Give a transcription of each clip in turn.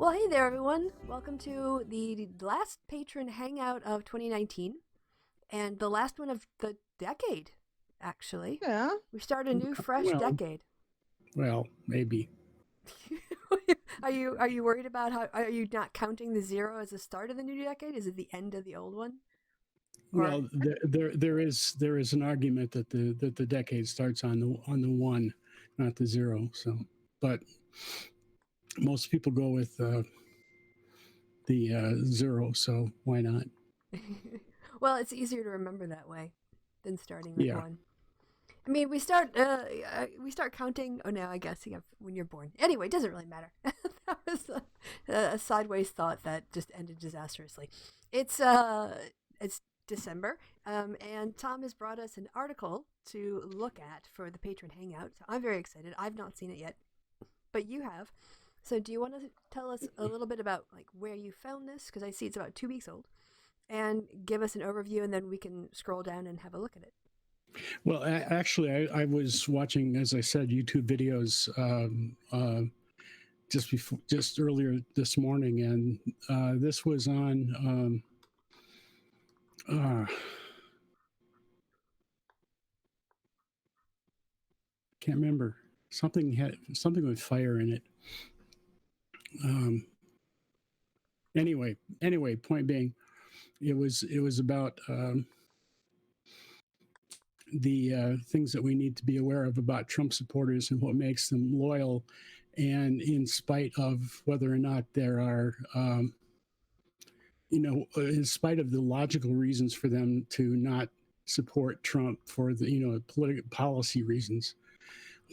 Well, hey there, everyone. Welcome to the last Patron Hangout of 2019 and the last one of the decade, actually. Yeah. We start a new, fresh Well, decade. maybe. Are you worried about how? Are you not counting the zero as the start of the new decade? Is it the end of the old one? Well, there is an argument that the decade starts on the one, not the zero. So, but most people go with the zero. So why not? Well, it's easier to remember that way than starting with Yeah. one. I mean, we start counting. Oh no, I guess when you're born. Anyway, it doesn't really matter. That was a sideways thought that just ended disastrously. It's December, and Tom has brought us an article to look at for the Patron Hangout. So I'm very excited. I've not seen it yet, but you have. So do you want to tell us a little bit about like where you found this? Because I see it's about 2 weeks old, and give us an overview, and then we can scroll down and have a look at it. Well, actually, I was watching, as I said, YouTube videos just earlier this morning, and this was on. Can't remember. Something with fire in it. Anyway, point being, it was about the things that we need to be aware of about Trump supporters and what makes them loyal, and in spite of whether or not there are, in spite of the logical reasons for them to not support Trump for the political policy reasons,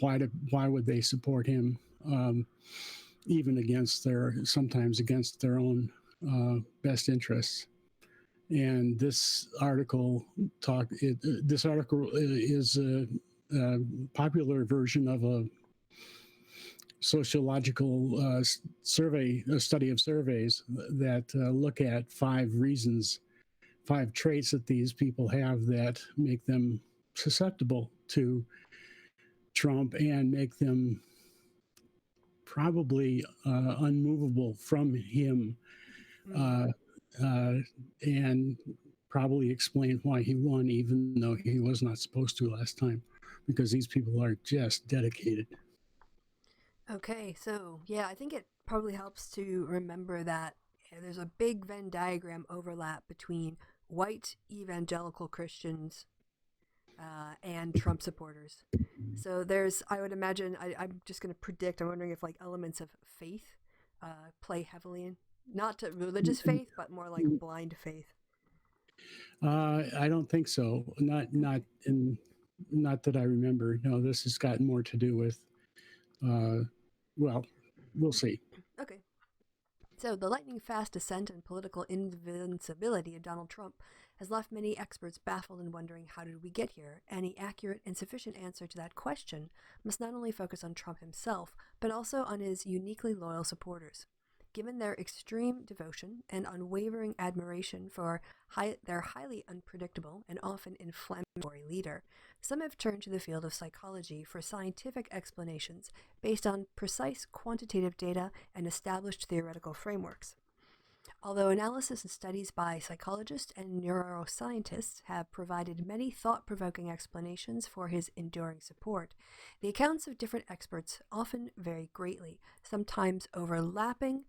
why would they support him, even sometimes against their own best interests? And this article is a popular version of a sociological survey, a study of surveys that look at 5 traits that these people have that make them susceptible to Trump and make them probably unmovable from him. And probably explain why he won, even though he was not supposed to last time, because these people are just dedicated. Okay, so yeah, I think it probably helps to remember that there's a big Venn diagram overlap between white evangelical Christians and Trump supporters. So I would imagine, I'm just going to predict, I'm wondering if like elements of faith play heavily in, not to religious faith, but more like blind faith. I don't think so. Not that I remember. No, this has got more to do with. Well, we'll see. Okay. So, the lightning fast ascent and political invincibility of Donald Trump has left many experts baffled and wondering how did we get here. Any accurate and sufficient answer to that question must not only focus on Trump himself, but also on his uniquely loyal supporters. Given their extreme devotion and unwavering admiration for their highly unpredictable and often inflammatory leader, some have turned to the field of psychology for scientific explanations based on precise quantitative data and established theoretical frameworks. Although analysis and studies by psychologists and neuroscientists have provided many thought-provoking explanations for his enduring support, the accounts of different experts often vary greatly, sometimes overlapping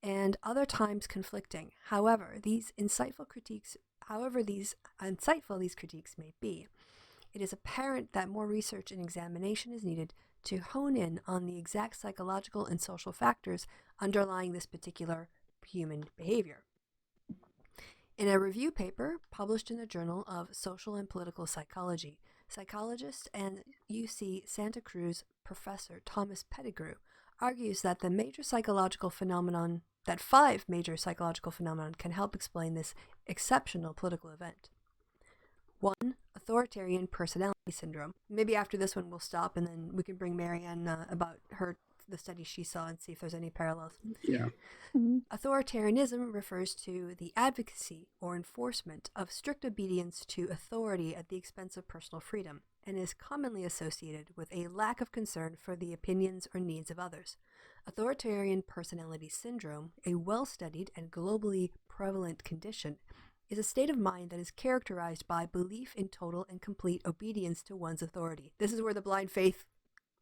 and other times conflicting. However these insightful critiques may be, it is apparent that more research and examination is needed to hone in on the exact psychological and social factors underlying this particular human behavior. In a review paper published in the Journal of Social and Political Psychology, psychologist and UC Santa Cruz professor Thomas Pettigrew argues that 5 major psychological phenomena can help explain this exceptional political event. 1. Authoritarian personality syndrome. Maybe after this one we'll stop and then we can bring Marianne about the study she saw and see if there's any parallels. Yeah. Mm-hmm. Authoritarianism refers to the advocacy or enforcement of strict obedience to authority at the expense of personal freedom, and is commonly associated with a lack of concern for the opinions or needs of others. Authoritarian personality syndrome, a well-studied and globally prevalent condition, is a state of mind that is characterized by belief in total and complete obedience to one's authority. This is where the blind faith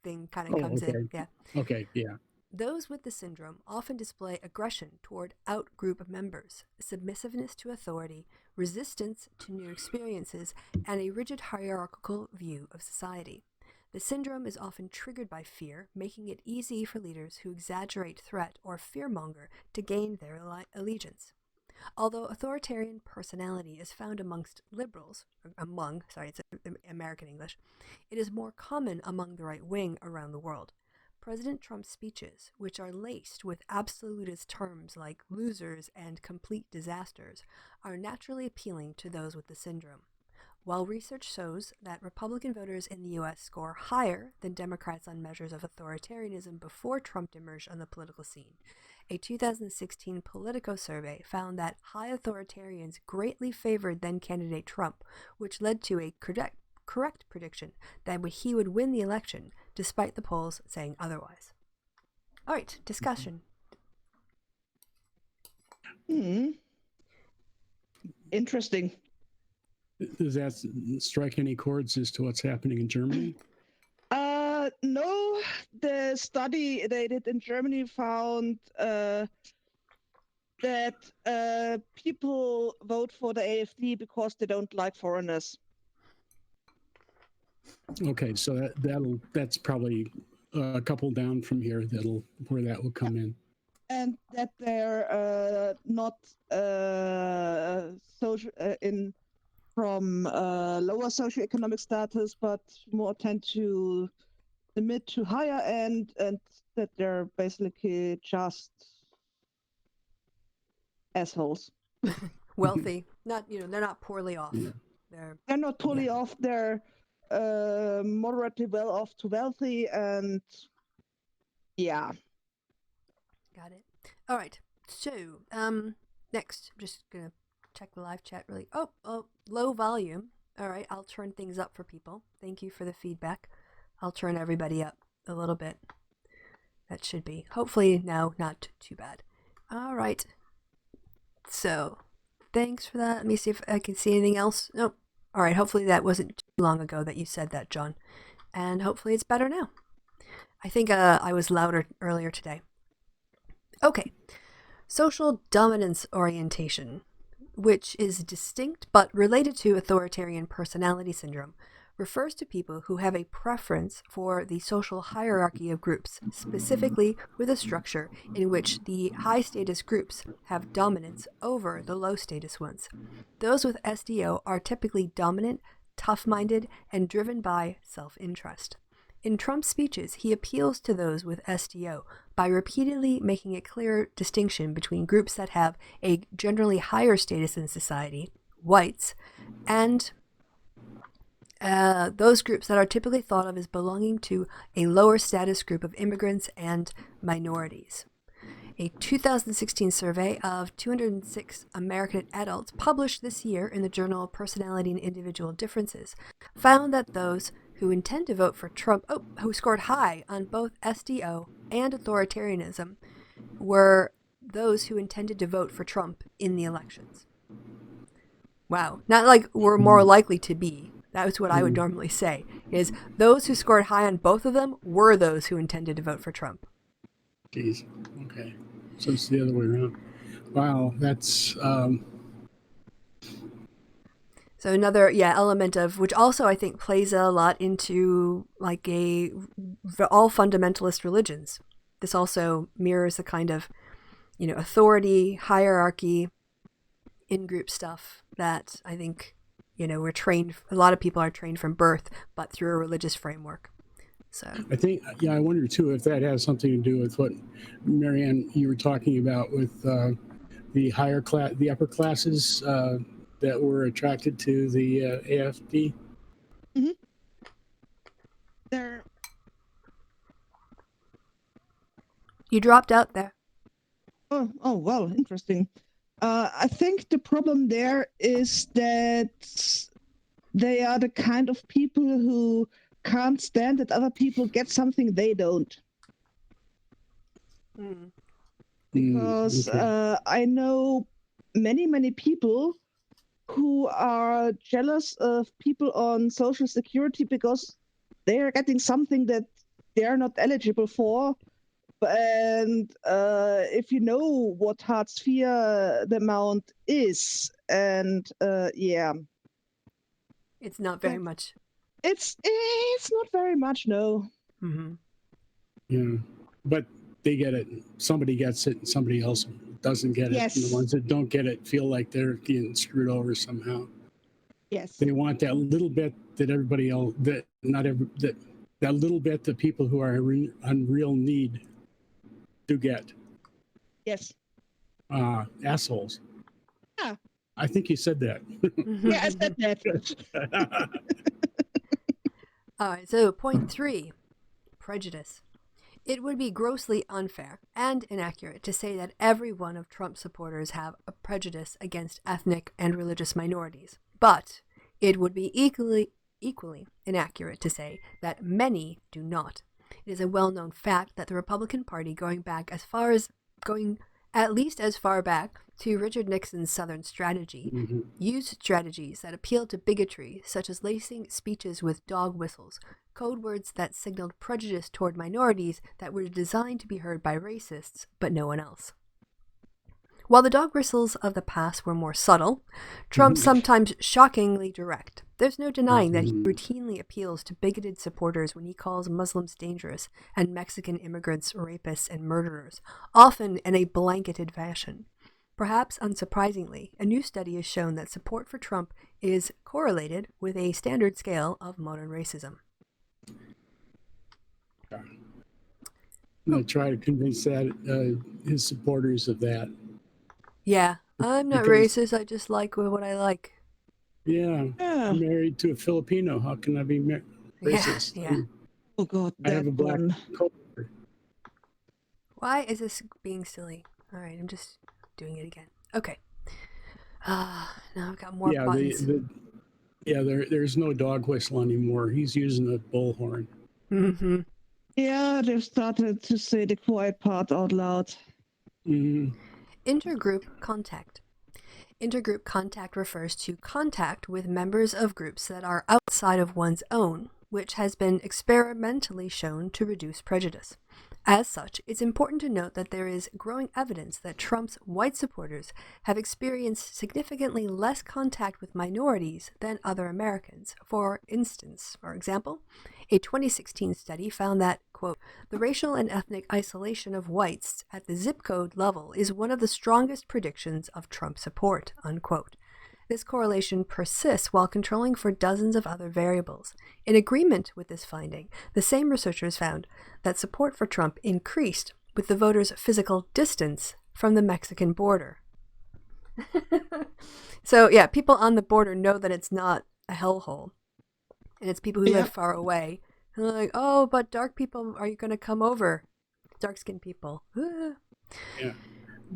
thing kind of comes in. Yeah. Okay, yeah. Those with the syndrome often display aggression toward out-group members, submissiveness to authority, resistance to new experiences, and a rigid hierarchical view of society. The syndrome is often triggered by fear, making it easy for leaders who exaggerate threat or fearmonger to gain their allegiance. Although authoritarian personality is found amongst liberals, it's American English, it is more common among the right wing around the world. President Trump's speeches, which are laced with absolutist terms like losers and complete disasters, are naturally appealing to those with the syndrome. While research shows that Republican voters in the U.S. score higher than Democrats on measures of authoritarianism before Trump emerged on the political scene, a 2016 Politico survey found that high authoritarians greatly favored then-candidate Trump, which led to a correct prediction that he would win the election, despite the polls saying otherwise. All right, discussion. Interesting. Does that strike any chords as to what's happening in Germany? No, the study they did in Germany found that people vote for the AfD because they don't like foreigners. Okay, so that's probably a couple down from here where that will come in. And that they're not social from lower socioeconomic status, but more tend to the mid to higher end, and that they're basically just assholes. Wealthy, they're not poorly off. Yeah. They're not poorly off. They're moderately well off to wealthy, and yeah. Got it. All right. So, next, I'm just gonna check the live chat really. Oh, low volume. All right, I'll turn things up for people. Thank you for the feedback. I'll turn everybody up a little bit. That should be, hopefully now, not too bad. All right. So, thanks for that. Let me see if I can see anything else. Nope. All right, hopefully that wasn't too long ago that you said that, John. And hopefully it's better now. I think I was louder earlier today. Okay. Social dominance orientation, which is distinct but related to authoritarian personality syndrome, refers to people who have a preference for the social hierarchy of groups, specifically with a structure in which the high-status groups have dominance over the low-status ones. Those with SDO are typically dominant, tough-minded, and driven by self-interest. In Trump's speeches, he appeals to those with SDO by repeatedly making a clear distinction between groups that have a generally higher status in society, whites, and those groups that are typically thought of as belonging to a lower status group of immigrants and minorities. A 2016 survey of 206 American adults published this year in the journal Personality and Individual Differences found that those who intend to vote for Trump, who scored high on both SDO and authoritarianism, were those who intended to vote for Trump in the elections. Wow. Not like we're more likely to be. That was what I would normally say, is those who scored high on both of them were those who intended to vote for Trump. Jeez. Okay. So it's the other way around. Wow. That's... So another, element of, which also I think plays a lot into like all fundamentalist religions. This also mirrors the kind of, authority, hierarchy, in-group stuff that I think, we're trained, a lot of people are trained from birth, but through a religious framework. So I think, I wonder too if that has something to do with what, Marianne, you were talking about with the higher class, the upper classes that were attracted to the AFD. Mm-hmm. They're... You dropped out there. Oh, well, interesting. I think the problem there is that they are the kind of people who can't stand that other people get something they don't. Mm. Because Okay. I know many people who are jealous of people on Social Security because they are getting something that they are not eligible for. And if you know what Hartz IV the amount is, and yeah, It's not very much. it's not very much, no. Mm-hmm. Yeah, but they get it. Somebody gets it, and somebody else doesn't get it. And the Yes, ones that don't get it feel like they're getting screwed over somehow. yes, They want that little bit that everybody else, that not every that little bit that people who are on real need do get. yes. Assholes. Yeah, I think you said that. yeah, I said that. All right, so point 3, prejudice. It would be grossly unfair and inaccurate to say that every one of Trump's supporters have a prejudice against ethnic and religious minorities, but it would be equally inaccurate to say that many do not. It is a well-known fact that the Republican Party, going at least as far back to Richard Nixon's Southern strategy, Mhm. used strategies that appealed to bigotry, such as lacing speeches with dog whistles, code words that signaled prejudice toward minorities that were designed to be heard by racists, but no one else. While the dog whistles of the past were more subtle, Trump sometimes shockingly direct. There's no denying that he routinely appeals to bigoted supporters when he calls Muslims dangerous and Mexican immigrants rapists and murderers, often in a blanketed fashion. Perhaps unsurprisingly, a new study has shown that support for Trump is correlated with a standard scale of modern racism. I'm going to try to convince his supporters of that. Yeah, I'm not Because- racist, I just like what I like. Yeah, Yeah. I'm married to a Filipino. How can I be racist? Yeah. Oh God, I that have a black one. coworker. Why is this being silly? Alright, I'm just doing it again. Okay. Now I've got more Yeah, buttons. there's no dog whistle anymore. He's using a bullhorn. Mm-hmm. Yeah, they've started to say the quiet part out loud. Mm-hmm. Intergroup contact. Intergroup contact refers to contact with members of groups that are outside of one's own, which has been experimentally shown to reduce prejudice. As such, it's important to note that there is growing evidence that Trump's white supporters have experienced significantly less contact with minorities than other Americans. For example, a 2016 study found that, quote, the racial and ethnic isolation of whites at the zip code level is one of the strongest predictions of Trump support, unquote. This correlation persists while controlling for dozens of other variables. In agreement with this finding, the same researchers found that support for Trump increased with the voters' physical distance from the Mexican border. So, yeah, people on the border know that it's not a hellhole. And it's people who live far away. And they're like, oh, but dark people, are you going to come over? Dark-skinned people. Yeah.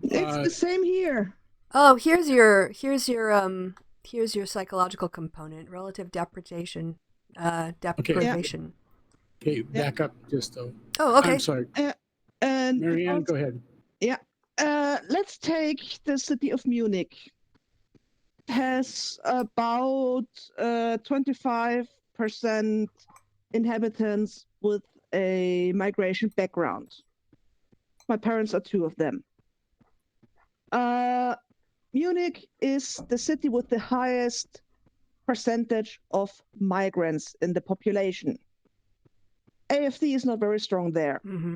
It's the same here. Oh, here's your psychological component, relative deprivation. Deprivation. Okay, back up just though. Oh, okay. I'm sorry. And Marianne, go ahead. Yeah. Let's take the city of Munich. It has about 25% inhabitants with a migration background. My parents are two of them. Munich is the city with the highest percentage of migrants in the population. AfD is not very strong there. Mm-hmm.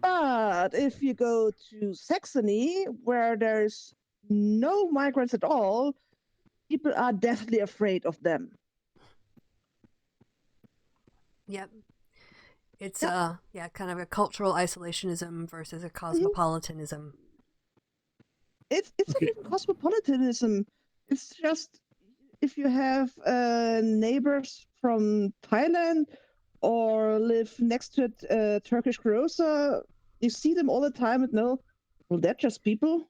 But if you go to Saxony, where there's no migrants at all, people are deathly afraid of them. Yep. It's kind of a cultural isolationism versus a cosmopolitanism. It's not even cosmopolitanism. It's just if you have neighbors from Thailand or live next to a Turkish grocer, you see them all the time and know, well, they're just people.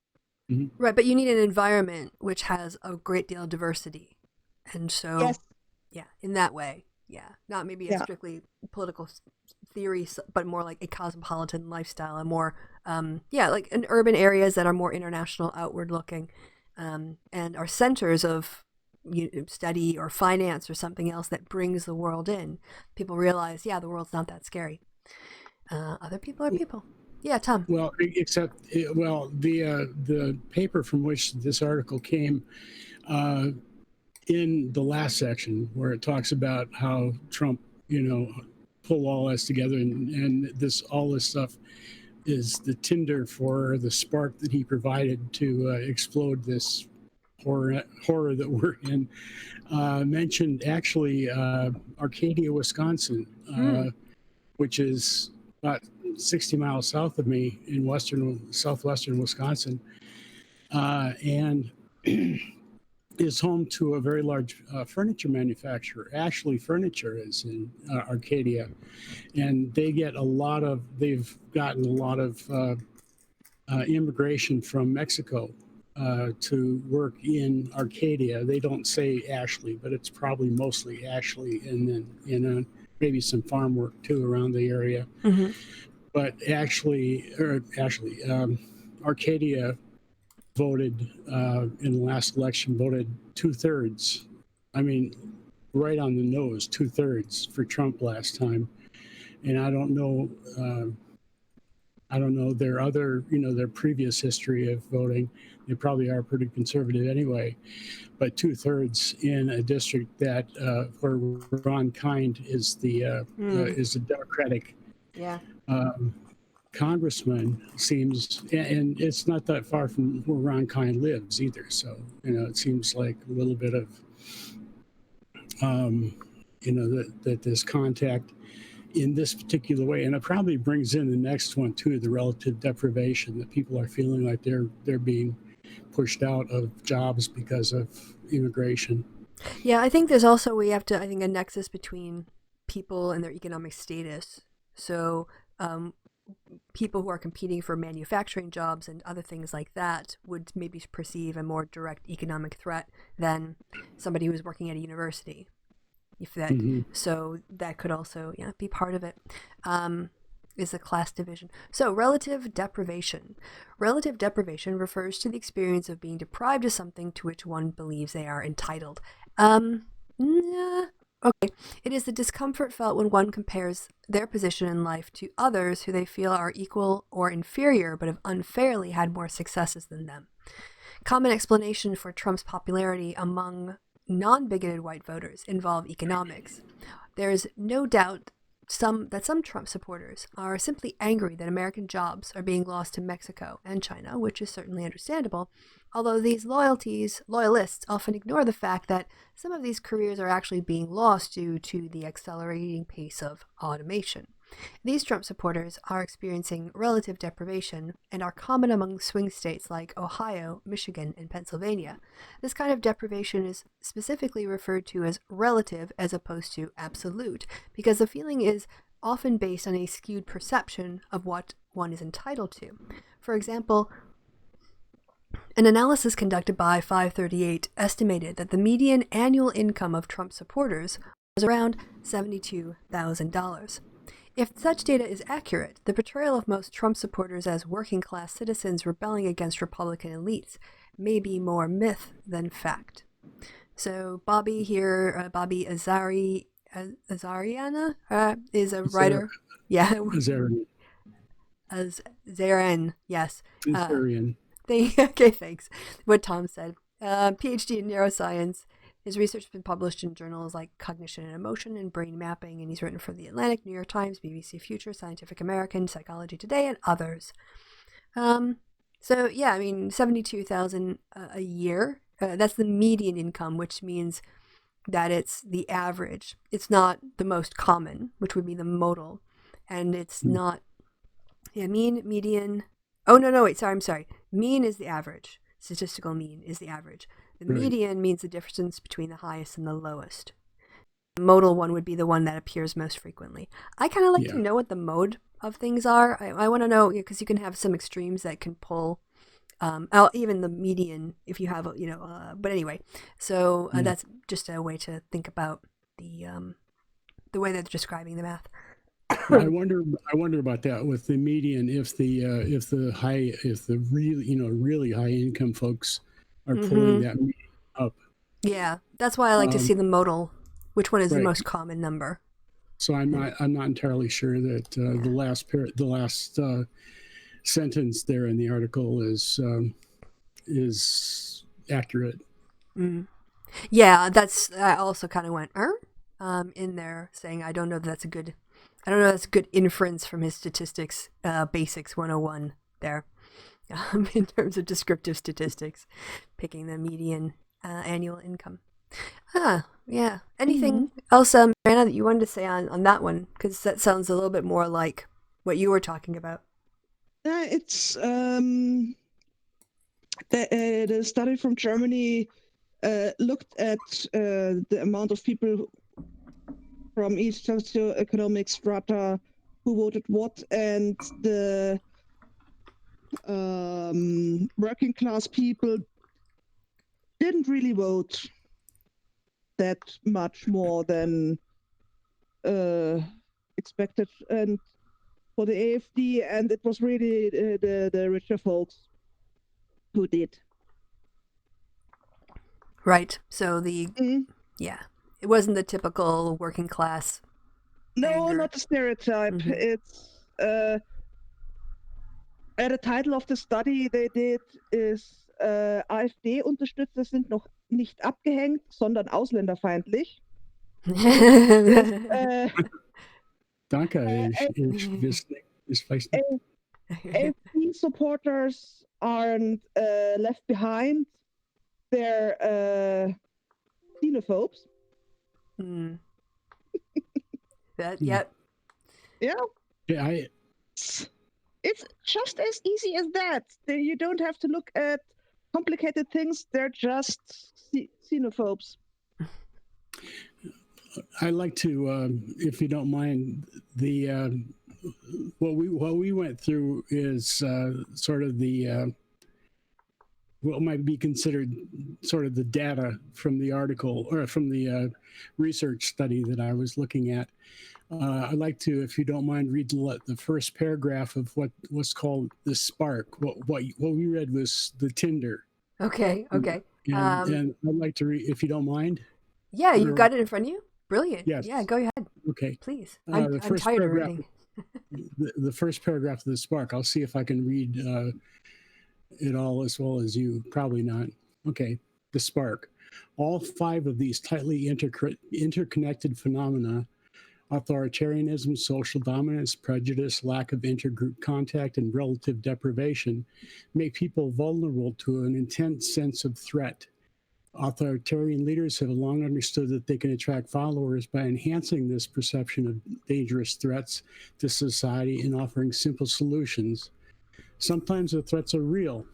Mm-hmm. Right, but you need an environment which has a great deal of diversity. And so, Yes. yeah, in that way, yeah. Not maybe a strictly political theory, but more like a cosmopolitan lifestyle, a more, like in urban areas that are more international, outward looking, and are centers of study or finance or something else that brings the world in. People realize, the world's not that scary. Other people are people. Yeah, Tom. Well, the paper from which this article came, in the last section where it talks about how Trump, pull all this together, and all this stuff is the tinder for the spark that he provided to explode this horror that we're in. Mentioned actually Arcadia, Wisconsin, which is about 60 miles south of me in southwestern Wisconsin, and is home to a very large furniture manufacturer. Ashley Furniture is in Arcadia, and they've gotten a lot of immigration from Mexico to work in Arcadia. They don't say Ashley, but it's probably mostly Ashley, and then maybe some farm work too around the area. Mm-hmm. But Arcadia voted in the last election, voted 2/3. I mean, right on the nose, 2/3 for Trump last time. And I don't know their previous history of voting. They probably are pretty conservative anyway. But 2/3 in a district that where Ron Kind is the Democratic congressman seems, and it's not that far from where Ron Kind lives either. So it seems like a little bit of that this contact in this particular way, and it probably brings in the next one too, the relative deprivation that people are feeling like they're being pushed out of jobs because of immigration. Yeah, I think there's also a nexus between people and their economic status. So people who are competing for manufacturing jobs and other things like that would maybe perceive a more direct economic threat than somebody who's working at a university. So that could also be part of it. Is a class division. So relative deprivation. Relative deprivation refers to the experience of being deprived of something to which one believes they are entitled. Okay. It is the discomfort felt when one compares their position in life to others who they feel are equal or inferior but have unfairly had more successes than them. Common explanation for Trump's popularity among non-bigoted white voters involve economics. There is no doubt that some Trump supporters are simply angry that American jobs are being lost to Mexico and China, which is certainly understandable, although these loyalists often ignore the fact that some of these careers are actually being lost due to the accelerating pace of automation. These Trump supporters are experiencing relative deprivation and are common among swing states like Ohio, Michigan, and Pennsylvania. This kind of deprivation is specifically referred to as relative as opposed to absolute, because the feeling is often based on a skewed perception of what one is entitled to. For example, an analysis conducted by 538 estimated that the median annual income of Trump supporters was around $72,000. If such data is accurate, the portrayal of most Trump supporters as working-class citizens rebelling against Republican elites may be more myth than fact. So Bobby here, Bobby Azariana, is a writer. Azarian, yes. Azarian. Okay, thanks. What Tom said. PhD in neuroscience. His research has been published in journals like Cognition and Emotion and Brain Mapping, and he's written for The Atlantic, New York Times, BBC Future, Scientific American, Psychology Today, and others. $72,000 a year. That's the median income, which means that it's the average. It's not the most common, which would be the modal, and it's not. Mean, median. Oh no, wait. Sorry, I'm sorry. Mean is the average. Statistical mean is the average. The median means the difference between the highest and the lowest. The modal one would be the one that appears most frequently. I kind of like to know what the mode of things are. I want to know, because you can have some extremes that can pull out even the median if you have, but anyway. So that's just a way to think about the way they're describing the math. I wonder about that with the median. If the really high income folks are pulling that median up. Yeah, that's why I like to see the modal. Which one is the Right. most common number? So I'm not entirely sure that the last sentence there in the article is accurate. Yeah, that's. I also kind of went in there saying I don't know that's a good inference from his statistics basics 101 there in terms of descriptive statistics, picking the median annual income. Yeah. Anything else, Marana, that you wanted to say on that one? Because that sounds a little bit more like what you were talking about. It's the study from Germany looked at the amount of people from each socioeconomic strata who voted what, and the working class people didn't really vote that much more than expected, and for the AfD, and it was really the richer folks who did. Right. So yeah, it wasn't the typical working class. No, anger. not a stereotype. It's the title of the study they did is AfD-Unterstützer sind noch nicht abgehängt, sondern ausländerfeindlich. Danke, AfD supporters aren't left behind. They're xenophobes. Yep. Yeah. It's just as easy as that. You don't have to look at complicated things. They're just xenophobes. I'd like to, if you don't mind, what we went through is sort of the what might be considered sort of the data from the article or from the research study that I was looking at. I'd like to, if you don't mind, read the first paragraph of what's called the spark. What we read was the Tinder. Okay. And I'd like to read, if you don't mind. Yeah, you got it in front of you? Brilliant. Yes. Yeah, go ahead. Okay. Please. I'm tired of reading. The first paragraph of the spark. I'll see if I can read it all as well as you. Probably not. Okay. The spark. All 5 of these tightly interconnected phenomena, authoritarianism, social dominance, prejudice, lack of intergroup contact, and relative deprivation, make people vulnerable to an intense sense of threat. Authoritarian leaders have long understood that they can attract followers by enhancing this perception of dangerous threats to society and offering simple solutions. Sometimes the threats are real.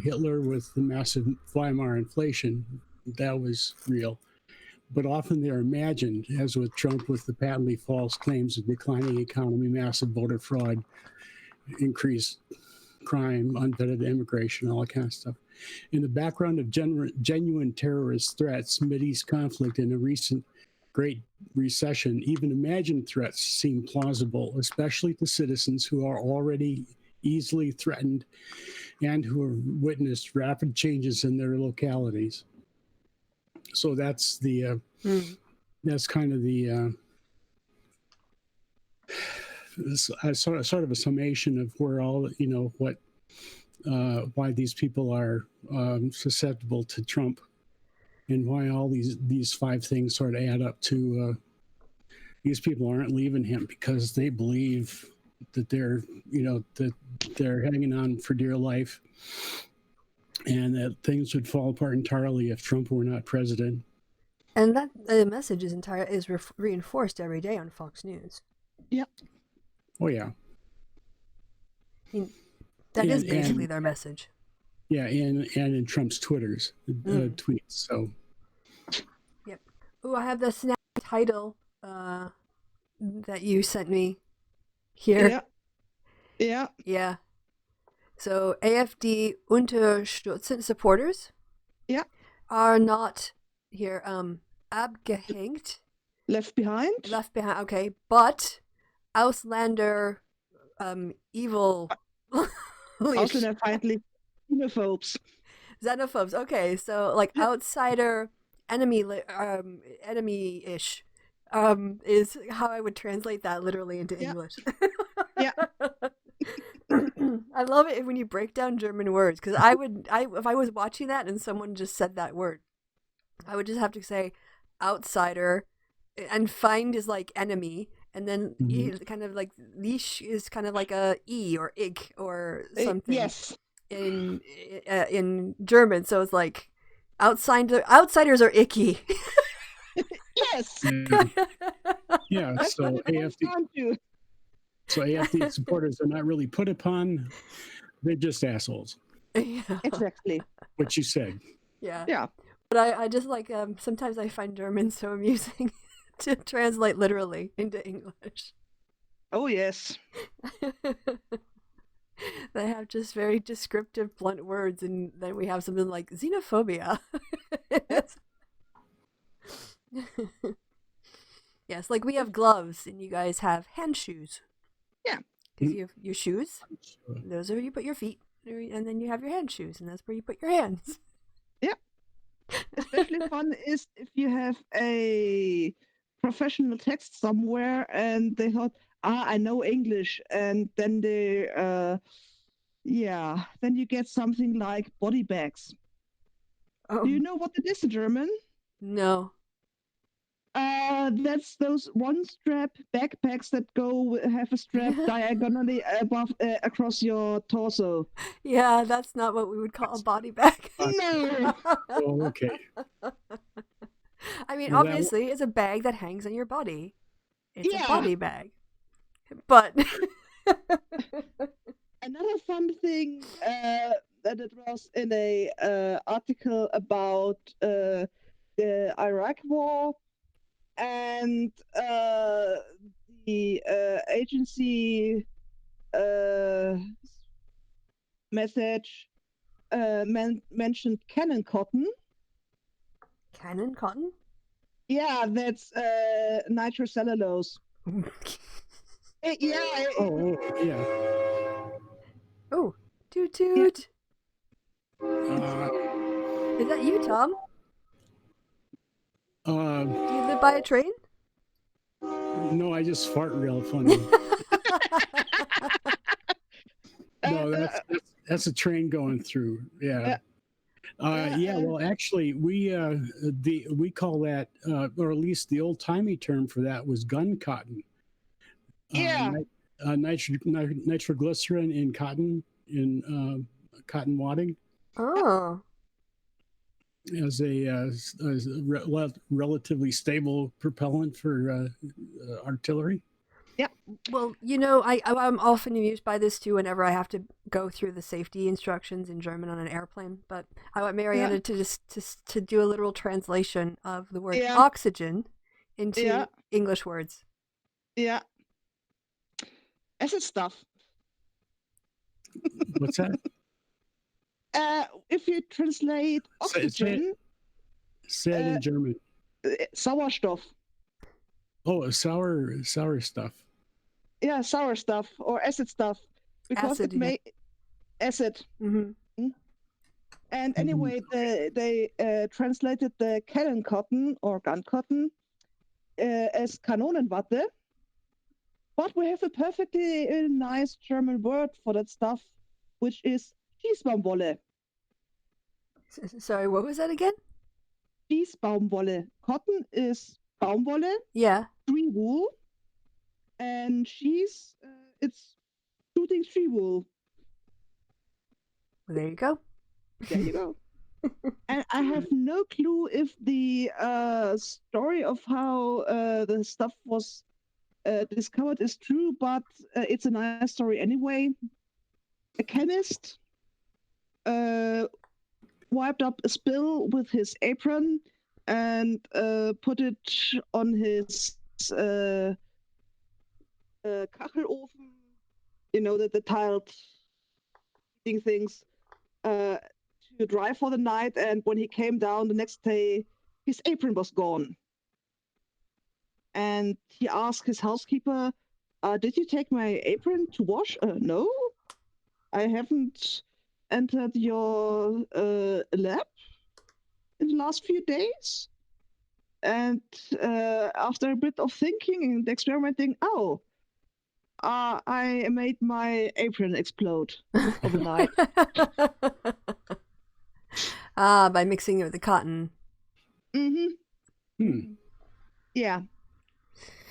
Hitler with the massive Weimar inflation, that was real. But often they're imagined, as with Trump with the patently false claims of declining economy, massive voter fraud, increased crime, unvetted immigration, all that kind of stuff. In the background of genuine terrorist threats, Mideast conflict, and a recent Great Recession, even imagined threats seem plausible, especially to citizens who are already easily threatened and who have witnessed rapid changes in their localities. So that's the that's kind of the sort of a summation of where all what why these people are susceptible to Trump, and why all these 5 things sort of add up to these people aren't leaving him because they believe that they're that they're hanging on for dear life, and that things would fall apart entirely if Trump were not president. And that message is reinforced every day on Fox News. Yep. Oh yeah. That is basically their message. Yeah, and in Trump's tweets. So. Yep. Oh, I have the snap title that you sent me here. Yeah. So AfD Unterstützen supporters. Yeah. Are not here abgehängt. Left behind. Okay, but Auslander, evil. Ausländer feindlich, xenophobes. Xenophobes. Okay, so like outsider, enemy-ish, is how I would translate that literally into English. Yeah. I love it when you break down German words because if I was watching that and someone just said that word, I would just have to say outsider, and find is like enemy, and then kind of like leash is kind of like a e or ig or something. Yes. In German, so it's like outsiders are icky. Yes. Yeah. So AFD supporters are not really put upon; they're just assholes. Yeah. Exactly. What you said. Yeah. Yeah. But I just like sometimes I find German so amusing to translate literally into English. Oh yes. They have just very descriptive, blunt words, and then we have something like xenophobia. Yes, like we have gloves, and you guys have hand shoes. Yeah. Because you have your shoes, those are where you put your feet, and then you have your hand shoes, and that's where you put your hands. Yeah. Especially fun is if you have a professional text somewhere and they thought, I know English, and then then you get something like body bags. Oh. Do you know what it is in German? No. That's those one-strap backpacks that have a strap diagonally across your torso. Yeah, that's not what we would call a body bag. No. Oh, okay. I mean, Well, obviously, it's a bag that hangs on your body. It's Yeah. a body bag. But another fun thing that it was in a article about the Iraq War, and the agency message mentioned cannon cotton. Cannon cotton? Yeah, that's nitrocellulose. Yeah. Oh, yeah. Oh, toot toot. Uh, Is that you, Tom? Do you live by a train? No, I just fart real funny. No, that's a train going through. Yeah. Well, actually, we call that, or at least the old timey term for that was gun cotton. Yeah. Nitroglycerin in cotton cotton wadding. Oh. As a relatively stable propellant for artillery. Yeah. Well, I'm often amused by this too whenever I have to go through the safety instructions in German on an airplane. But I want Mariana to do a literal translation of the word oxygen into English words. Yeah. Acid stuff. What's that? If you translate oxygen, say it in German. Sauerstoff. Oh, sour stuff. Yeah, sour stuff or acid stuff, because acid, it may acid. Mm-hmm. And anyway, they translated the cannon cotton or gun cotton as Kanonenwatte, but we have a perfectly nice German word for that stuff, which is Schießbaumwolle. Sorry, what was that again? Schießbaumwolle. Cotton is Baumwolle. Yeah. Tree wool. And she's it's shooting tree wool. Well, there you go. There you go. And I have no clue if the story of how the stuff was discovered is true, but it's a nice story anyway. A chemist wiped up a spill with his apron and put it on his Kachelofen, the tiled heating things, to dry for the night. And when he came down the next day, his apron was gone. And he asked his housekeeper, Did you take my apron to wash? No, I haven't entered your lab in the last few days. And after a bit of thinking and experimenting, I made my apron explode overnight. By mixing it with the cotton. Mm-hmm. Yeah.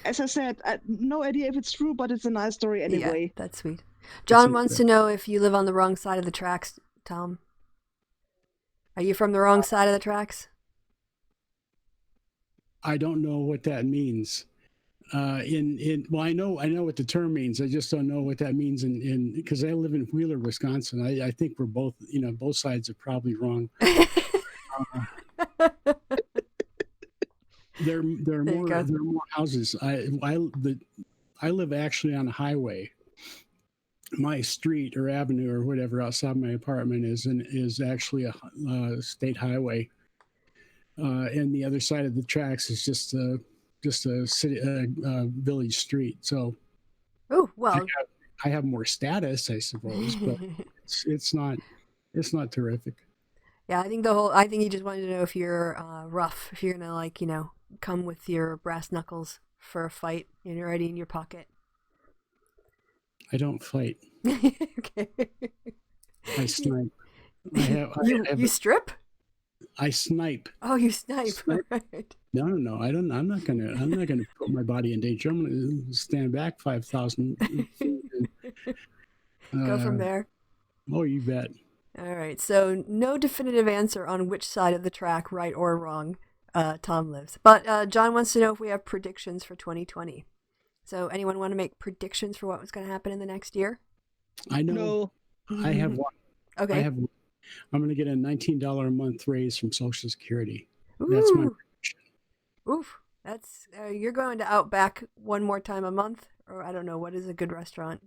As I said, no idea if it's true, but it's a nice story anyway. Yeah, that's sweet. John wants to know if you live on the wrong side of the tracks, Tom. Are you from the wrong side of the tracks? I don't know what that means. Well, I know what the term means. I just don't know what that means in because I live in Wheeler, Wisconsin. I think we're both, both sides are probably wrong. There are more houses. I live actually on a highway. My street or avenue or whatever outside my apartment is actually a state highway, and the other side of the tracks is just a city village street. So, oh well, I have more status, I suppose, but it's not terrific. Yeah, I think he just wanted to know if you're rough, if you're gonna come with your brass knuckles for a fight and you're already in your pocket. I don't fight. Okay. I snipe. You strip? I snipe. Oh, you snipe. Right. No. I'm not gonna put my body in danger. I'm gonna stand back 5,000 feet. Go from there. Oh, you bet. All right. So no definitive answer on which side of the track, right or wrong, Tom lives. But John wants to know if we have predictions for 2020. So anyone want to make predictions for what was going to happen in the next year? I know. No. I have one. Okay. I'm going to get a $19 a month raise from Social Security. Ooh. That's my prediction. Oof. That's you're going to Outback one more time a month, or I don't know, what is a good restaurant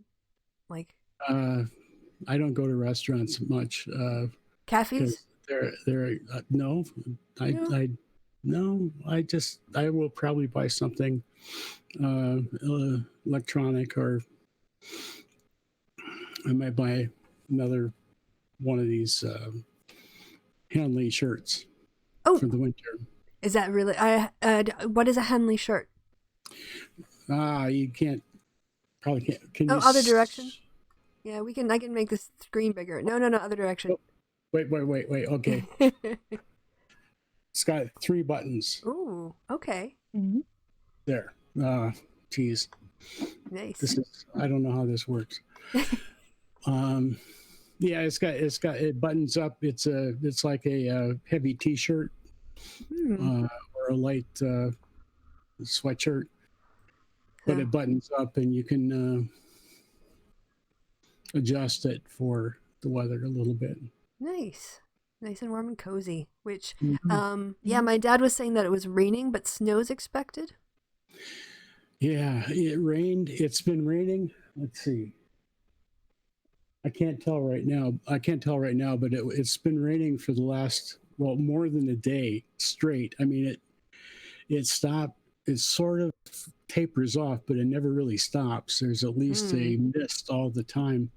like? I don't go to restaurants much. Cafes? They're no. I will probably buy something electronic, or I might buy another one of these Henley shirts for the winter. Is that really? What is a Henley shirt? You probably can't. Can you? Other direction. Yeah, I can make this screen bigger. No, other direction. Wait. Okay. It's got 3 buttons. Ooh, okay. Mm-hmm. There. Geez. Nice. I don't know how this works. Yeah, it buttons up. It's like a heavy T-shirt or a light sweatshirt, but it buttons up, and you can adjust it for the weather a little bit. Nice and warm and cozy. Which, yeah, my dad was saying that it was raining, but snow's expected. Yeah, it rained. It's been raining. Let's see. I can't tell right now, but it's been raining for the last, more than a day straight. I mean, it stopped. It sort of tapers off, but it never really stops. There's at least a mist all the time.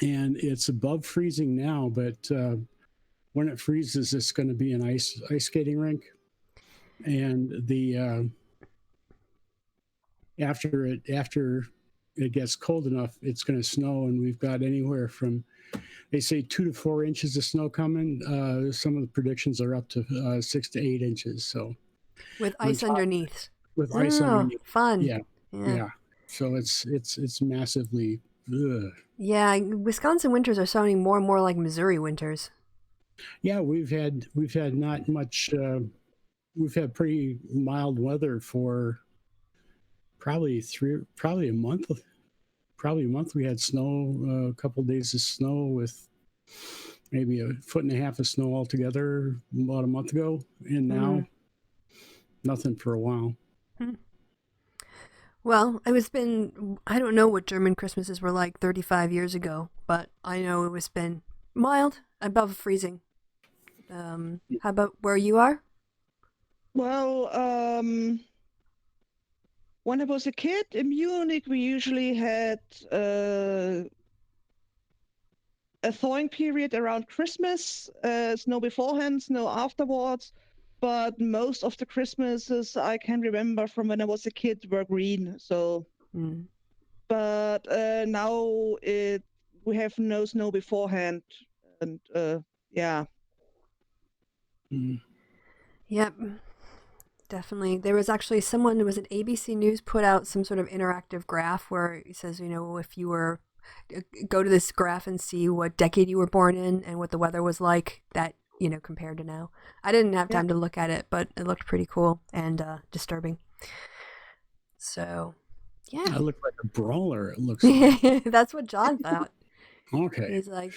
And it's above freezing now, but when it freezes, it's going to be an ice skating rink. And the after it gets cold enough, it's going to snow, and we've got anywhere from, they say, 2 to 4 inches of snow coming. Some of the predictions are up to 6 to 8 inches. So with ice underneath. With ice underneath. Fun. Yeah. So it's massively. Ugh. Yeah, Wisconsin winters are sounding more and more like Missouri winters. Yeah, we've had not much. We've had pretty mild weather for probably a month. We had snow, a couple of days of snow with maybe 1.5 feet of snow altogether about a month ago, and now nothing for a while. Well, I don't know what German Christmases were like 35 years ago, but I know it was been mild, above freezing. How about where you are? Well, When I was a kid in Munich, we usually had a thawing period around Christmas, snow beforehand, snow afterwards. But most of the Christmases I can remember from when I was a kid were green. So, but now we have no snow beforehand, and yeah. Yep. Definitely. There was actually someone, it was an ABC News, put out some sort of interactive graph where it says, if you were, go to this graph and see what decade you were born in and what the weather was like that, compared to now. I didn't have time to look at it, but it looked pretty cool and disturbing. So, yeah. I look like a brawler, it looks like. That's what John thought. Okay. He's like,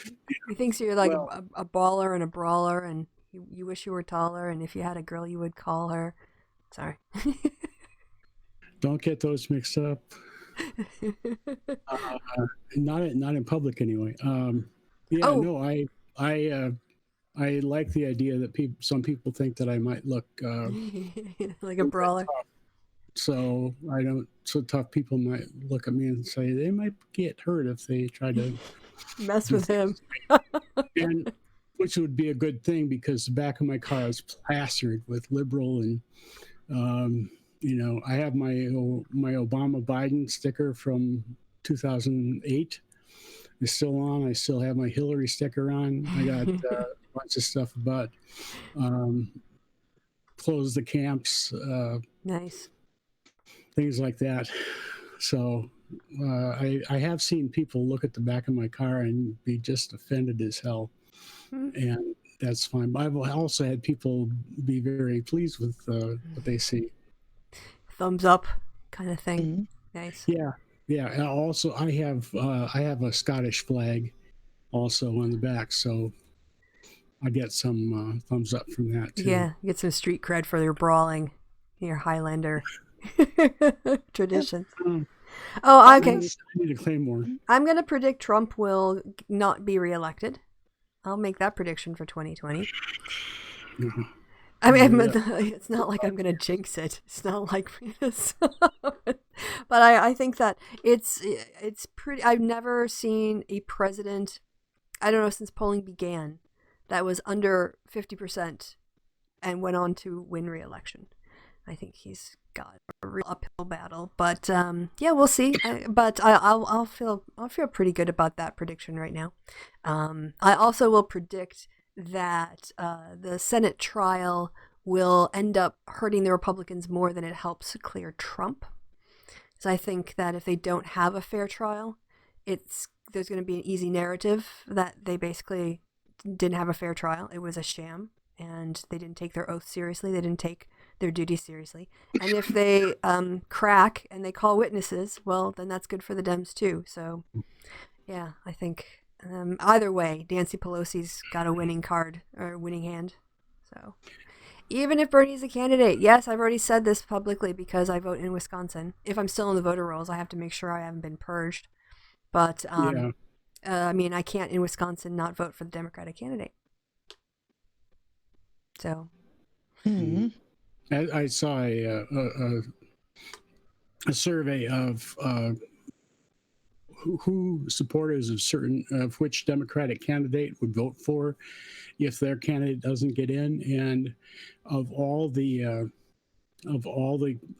he thinks you're like a baller and a brawler, and you wish you were taller, and if you had a girl, you would call her. Sorry. Don't get those mixed up. Not in public anyway. I like the idea that some people think that I might look like a brawler. So tough people might look at me and say they might get hurt if they try to mess with him. And which would be a good thing because the back of my car is plastered with liberal and I have my Obama Biden sticker from 2008. It's still on. I still have my Hillary sticker on. I got a bunch of stuff about close the camps. Nice. Things like that. So I have seen people look at the back of my car and be just offended as hell. And that's fine. But I've also had people be very pleased with what they see. Thumbs up kind of thing. Nice. Yeah. And also I have a Scottish flag also on the back, so I get some thumbs up from that too. Yeah, you get some street cred for your brawling, your Highlander traditions. Oh, okay. I need to claim more. I'm going to predict Trump will not be reelected. I'll make that prediction for 2020. I mean, it's not like I'm going to jinx it. It's not like, but I think that it's pretty. I've never seen a president, I don't know, since polling began, that was under 50% and went on to win re-election. I think he's got a real uphill battle, but yeah, we'll see. But I'll feel pretty good about that prediction right now. I also will predict that the Senate trial will end up hurting the Republicans more than it helps clear Trump. So I think that if they don't have a fair trial, there's going to be an easy narrative that they basically didn't have a fair trial. It was a sham, and they didn't take their oath seriously. They didn't take their duty seriously. And if they crack and they call witnesses, well, then that's good for the Dems too. So, yeah, I think either way, Nancy Pelosi's got a winning card or winning hand. So, even if Bernie's a candidate, yes, I've already said this publicly because I vote in Wisconsin. If I'm still in the voter rolls, I have to make sure I haven't been purged. But I mean, I can't in Wisconsin not vote for the Democratic candidate. So. I saw a survey of who supporters of which Democratic candidate would vote for if their candidate doesn't get in, and of all the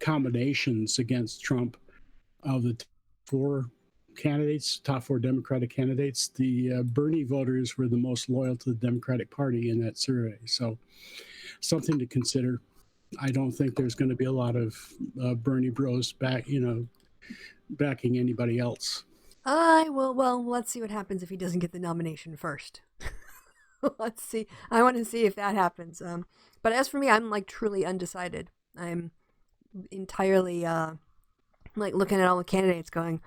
combinations against Trump, of the top four Democratic candidates, the Bernie voters were the most loyal to the Democratic Party in that survey. So something to consider. I don't think there's going to be a lot of Bernie bros backing anybody else. Well, let's see what happens if he doesn't get the nomination first. Let's see. I want to see if that happens. But as for me, I'm like truly undecided. I'm entirely like looking at all the candidates going,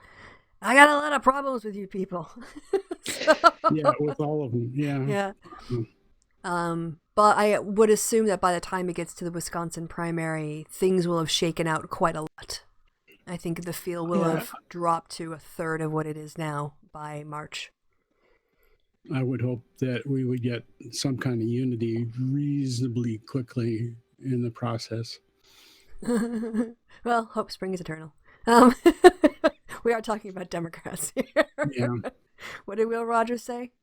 I got a lot of problems with you people. Yeah, with all of them. Yeah. But I would assume that by the time it gets to the Wisconsin primary, things will have shaken out quite a lot. I think the field will have dropped to a third of what it is now by March. I would hope that we would get some kind of unity reasonably quickly in the process. Well, hope springs eternal. Um, we are talking about Democrats here. Yeah. What did Will Rogers say?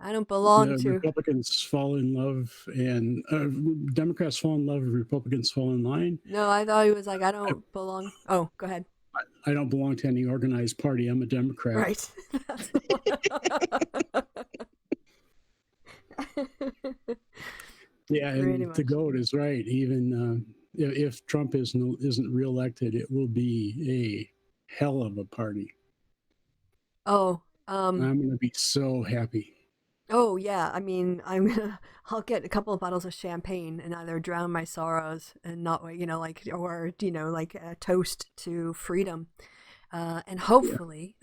I don't belong The to. Republicans fall in love and Democrats fall in love and Republicans fall in line. No, I thought he was like, I don't belong. Oh, go ahead. I don't belong to any organized party. I'm a Democrat. Right. Yeah, Pretty and the much. GOAT is right. Even if Trump isn't reelected, it will be a hell of a party. Oh, I'm going to be so happy. oh yeah. I mean, I'll get a couple of bottles of champagne and either drown my sorrows and not, like, or like a toast to freedom, and hopefully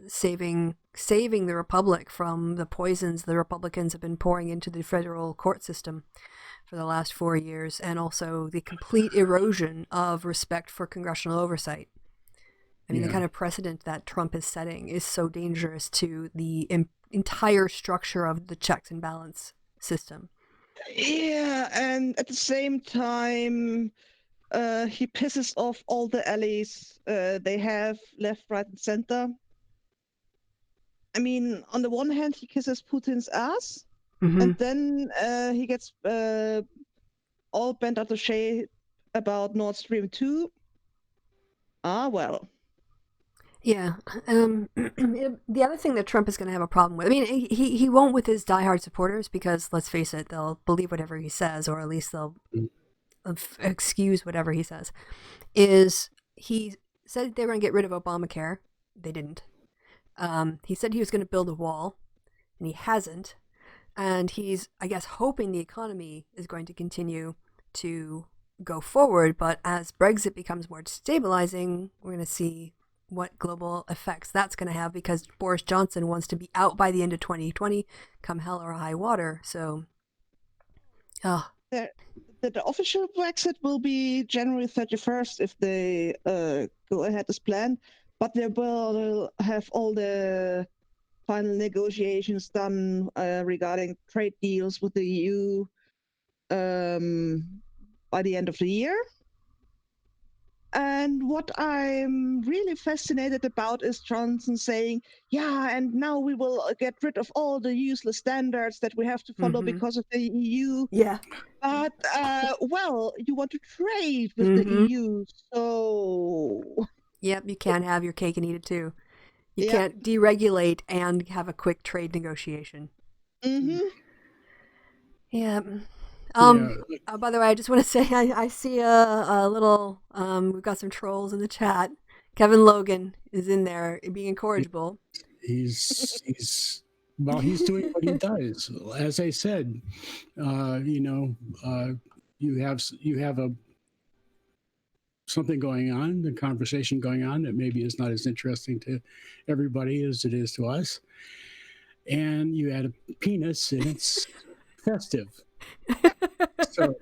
saving the republic from the poisons the Republicans have been pouring into the federal court system for the last 4 years, and also the complete erosion of respect for congressional oversight. I mean, the kind of precedent that Trump is setting is so dangerous to the entire structure of the checks and balance system. Yeah, and at the same time, he pisses off all the allies they have left, right, and center. I mean, on the one hand, he kisses Putin's ass, and then he gets all bent out of shape about Nord Stream 2. Ah, well. Yeah. The other thing that Trump is going to have a problem with, I mean, he won't with his diehard supporters because, let's face it, they'll believe whatever he says, or at least they'll excuse whatever he says, is he said they were going to get rid of Obamacare. They didn't. He said he was going to build a wall, and he hasn't. And he's, I guess, hoping the economy is going to continue to go forward. But as Brexit becomes more stabilizing, we're going to see what global effects that's going to have, because Boris Johnson wants to be out by the end of 2020, come hell or high water. So, The official Brexit will be January 31st if they go ahead as planned, but they will have all the final negotiations done regarding trade deals with the EU by the end of the year. And what I'm really fascinated about is Johnson saying, yeah, and now we will get rid of all the useless standards that we have to follow because of the EU. yeah. But, well, you want to trade with the EU, so... Yep, you can't have your cake and eat it too. You Yep. can't deregulate and have a quick trade negotiation. Yeah. By the way, I just want to say I see a little. We've got some trolls in the chat. Kevin Logan is in there being incorrigible. He's doing what he does. As I said, you have something going on, the conversation going on that maybe is not as interesting to everybody as it is to us. And you add a penis and it's festive. So,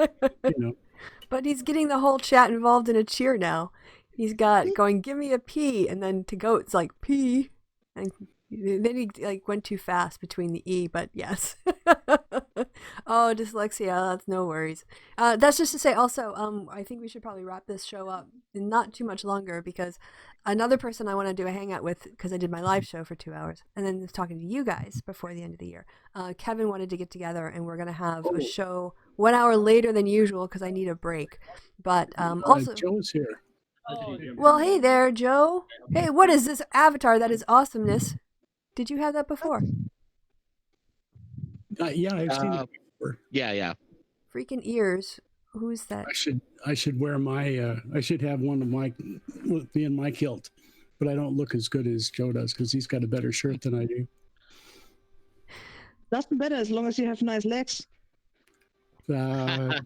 But he's getting the whole chat involved in a cheer now. He's got going, give me a P, and then to go, it's like P. And then he went too fast between the E, but yes. Oh, dyslexia, that's no worries. That's just to say also, I think we should probably wrap this show up in not too much longer, because another person I want to do a hangout with, because I did my live show for 2 hours and then was talking to you guys before the end of the year. Kevin wanted to get together, and we're going to have a show 1 hour later than usual because I need a break. But also, Joe's here. Well, hey there, Joe. Hey, what is this avatar that is awesomeness? Did you have that before? Yeah, I've seen it before. Yeah. Freaking ears. Who's that? I should wear my. I should have one of my be in my kilt, but I don't look as good as Joe does because he's got a better shirt than I do. Doesn't matter as long as you have nice legs. Yeah,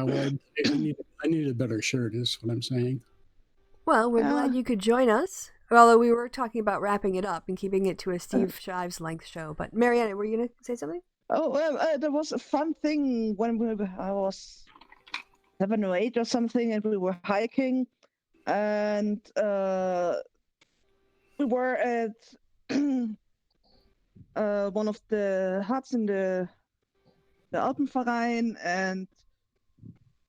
well, I need a better shirt, is what I'm saying. Well, we're glad you could join us. Although we were talking about wrapping it up and keeping it to a Steve Shives length show. But Marianne, were you going to say something? Oh, there was a fun thing when I was 7 or 8 or something, and we were hiking, and we were at one of the huts in the Alpenverein, and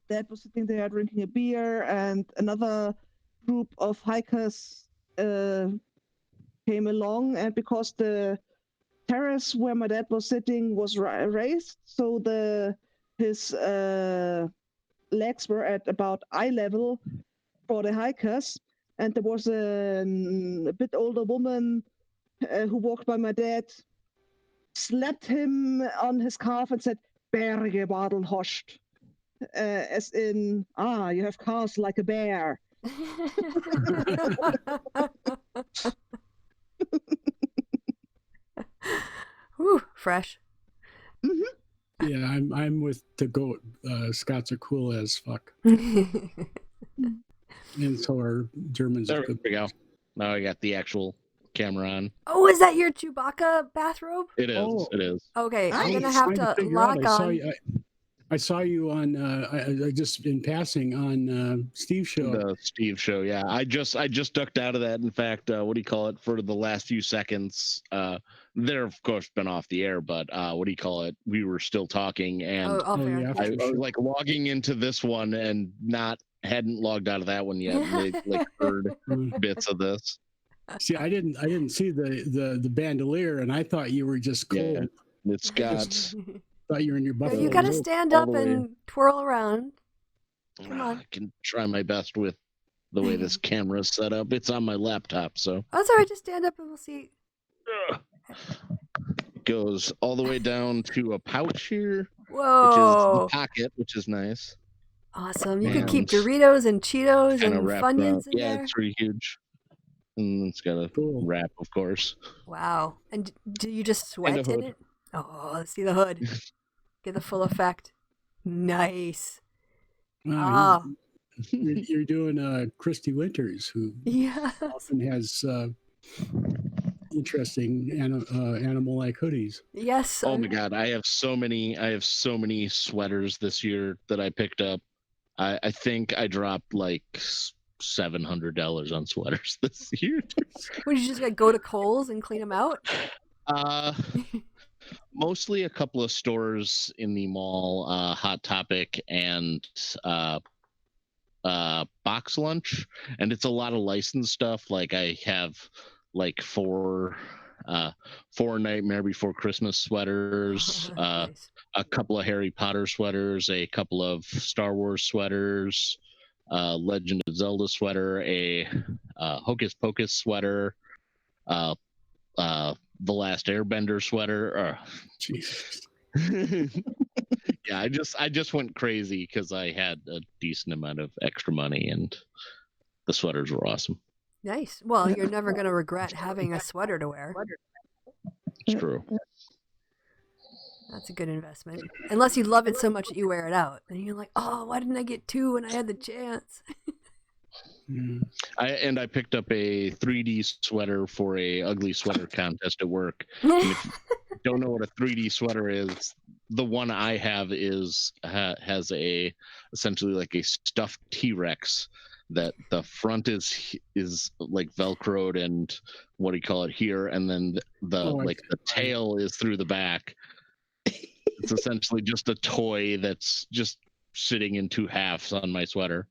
dad was sitting there drinking a beer, and another group of hikers came along, and because the terrace where my dad was sitting was raised, so his legs were at about eye level for the hikers, and there was a bit older woman who walked by my dad, slapped him on his calf and said, "Berge Badelhorst," as in, you have calves like a bear. Whew, fresh. Mm-hmm. Yeah, I'm with the goat. Scots are cool as fuck, Oh, and so are Germans. There we go. Now I got the actual camera on. is that your Chewbacca bathrobe? It is. Oh. It is. Okay, I'm gonna Nice. have Trying to figure out. lock on. I saw you on I just in passing on Steve's show. The Steve show, yeah. I just ducked out of that. In fact, what do you call it? For the last few seconds, they're of course been off the air, but what do you call it? We were still talking, and Oh, fair. yeah. I was like logging into this one and hadn't logged out of that one yet. And they like heard bits of this. See, I didn't see the bandolier, and I thought you were just cold. Yeah, it's got. Thought you were in your buffalo. You gotta stand all up the way. and twirl around. Come on. I can try my best with the way this camera is set up. It's on my laptop, so Oh, it's alright. Just stand up and we'll see. goes all the way down to a pouch here, which is Whoa! the pocket, which is nice. Awesome. You can keep And Doritos and Cheetos Kind of and wrapped up. Funyuns in Yeah, there. it's pretty huge. And it's got a Cool. wrap, of course. Wow. And do you just sweat a in hood. it? Oh, let's see the hood. Get the full effect. Nice. Wow, Ah. you're doing Christy Winters, who Yeah. often has interesting animal-like hoodies. Yes. Oh my god, I have so many sweaters this year that I picked up. I think I dropped like $700 on sweaters this year. Would you just like go to Kohl's and clean them out? Mostly a couple of stores in the mall, Hot Topic and Box Lunch, and it's a lot of licensed stuff. Like I have like four Nightmare Before Christmas sweaters, Nice. a couple of Harry Potter sweaters, a couple of Star Wars sweaters, Legend of Zelda sweater, a Hocus Pocus sweater, the Last Airbender sweater. Jesus. Yeah, I just went crazy because I had a decent amount of extra money, and the sweaters were awesome. Nice. Well, you're never going to regret having a sweater to wear. It's true. That's a good investment. Unless you love it so much that you wear it out. And you're like, oh, why didn't I get two when I had the chance? Mm. I picked up a 3D sweater for a ugly sweater contest at work. And if you don't know what a 3D sweater is, the one I have has a essentially like a stuffed T-Rex that the front is like velcroed and what do you call it here, and then the tail is through the back. It's essentially just a toy that's just sitting in two halves on my sweater.